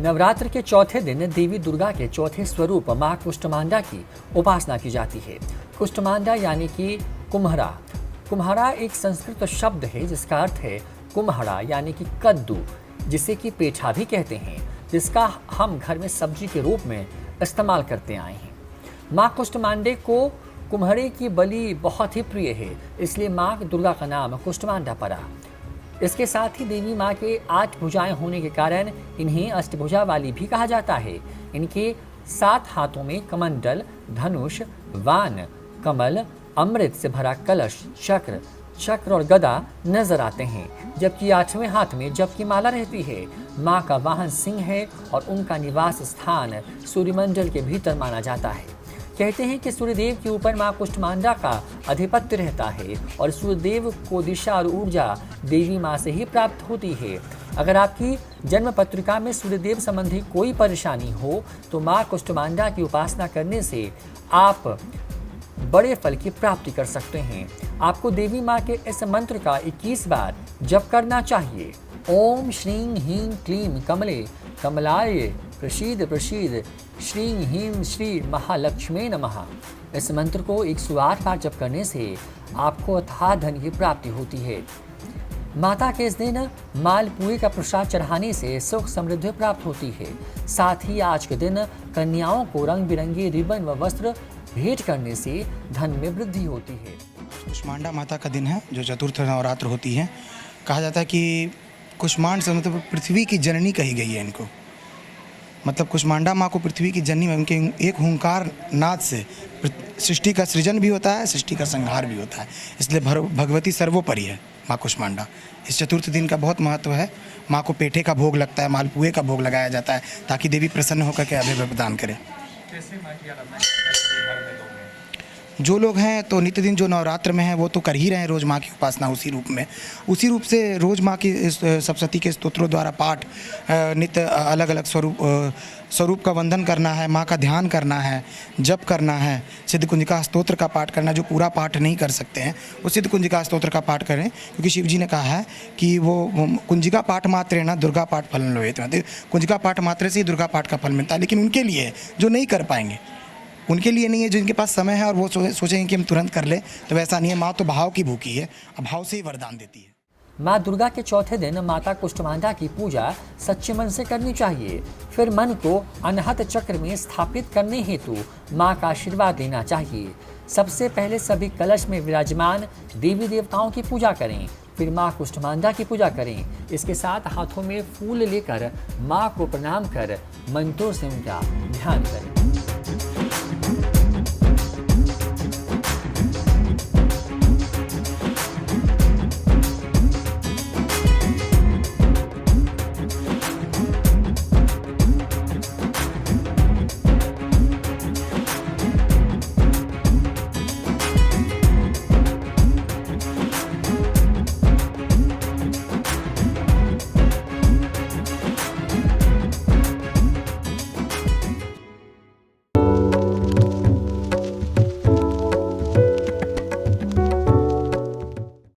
नवरात्र के चौथे दिन देवी दुर्गा के चौथे स्वरूप मां कुष्ठमांडा की उपासना की जाती है। कुष्ठमांडा यानी कि कुम्हरा। कुम्हरा एक संस्कृत शब्द है जिसका अर्थ है कुम्हरा यानी कि कद्दू, जिसे कि पेठा भी कहते हैं, जिसका हम घर में सब्जी के रूप में इस्तेमाल करते आए हैं। मां कुष्ठमांडे को कुम्हरे की बलि बहुत ही प्रिय है, इसलिए मां दुर्गा का नाम कुष्ठमांडा पड़ा। इसके साथ ही देवी माँ के 8 भुजाएं होने के कारण इन्हें अष्टभुजा वाली भी कहा जाता है। इनके 7 हाथों में कमंडल, धनुष, वान, कमल, अमृत से भरा कलश, चक्र और गदा नजर आते हैं, जबकि 8वें हाथ में जबकि माला रहती है। माँ का वाहन सिंह है और उनका निवास स्थान सूर्यमंडल के भीतर माना जाता है। कहते हैं कि सूर्यदेव के ऊपर मां कुष्ठमांडा का अधिपत्य रहता है और सूर्यदेव को दिशा और ऊर्जा देवी मां से ही प्राप्त होती है। अगर आपकी जन्म पत्रिका में सूर्यदेव संबंधी कोई परेशानी हो तो मां कुष्ठमांडा की उपासना करने से आप बड़े फल की प्राप्ति कर सकते हैं। आपको देवी मां के इस मंत्र का 21 बार जप करना चाहिए। ओम श्रीं ह्रीं क्लीं कमले कमलाय प्रसीद श्रीं ह्रीं श्री महालक्ष्मी नमः। इस मंत्र को 108 बार जप करने से आपको अथाह धन की प्राप्ति होती है। माता के इस दिन मालपुए का प्रसाद चढ़ाने से सुख समृद्धि प्राप्त होती है। साथ ही आज के दिन कन्याओं को रंग बिरंगे रिबन व वस्त्र भेंट करने से धन में वृद्धि होती है। कुष्मांडा माता का दिन है जो चतुर्थ नवरात्र होती है। कहा जाता है कि कुष्मांड से मतलब पृथ्वी की जननी कही गई है इनको। मतलब कुष्मांडा माँ को पृथ्वी की जननी में उनके एक हुंकार नाद से सृष्टि का सृजन भी होता है, सृष्टि का संहार भी होता है। इसलिए भगवती सर्वोपरि है माँ कुष्मांडा। इस चतुर्थ दिन का बहुत महत्व है। माँ को पेठे का भोग लगता है, मालपुए का भोग लगाया जाता है ताकि देवी प्रसन्न होकर के अभय प्रदान करे। जो लोग हैं तो नित्य दिन जो नवरात्र में हैं वो तो कर ही रहे हैं रोज़ माँ की उपासना उसी रूप से रोज़ माँ की सप्तशती के स्तोत्रों द्वारा पाठ, नित्य अलग अलग स्वरूप का वंदन करना है, माँ का ध्यान करना है, जप करना है, सिद्ध कुंजिका स्तोत्र का पाठ करना। जो पूरा पाठ नहीं कर सकते हैं वो सिद्ध कुंजिका स्तोत्र का पाठ करें, क्योंकि शिव जी ने कहा है कि वो कुंजिका पाठ मात्र ना दुर्गा पाठ फल लोहित। कुंजिका पाठ मात्र से ही दुर्गा पाठ का फल मिलता है, लेकिन उनके लिए जो नहीं कर पाएंगे, उनके लिए नहीं है। जो इनके पास समय है और वो सोचेंगे कि हम तुरंत कर ले, तो वैसा नहीं है। माँ तो भाव की भूखी है, भाव से ही वरदान देती है। माँ दुर्गा के चौथे दिन माता कुष्ठमांडा की पूजा सच्चे मन से करनी चाहिए। फिर मन को अनहत चक्र में स्थापित करने हेतु माँ का आशीर्वाद लेना चाहिए। सबसे पहले सभी कलश में विराजमान देवी देवताओं की पूजा करें, फिर माँ कुष्ठमांडा की पूजा करें। इसके साथ हाथों में फूल लेकर माँ को प्रणाम कर मंत्रों से उनका ध्यान करें।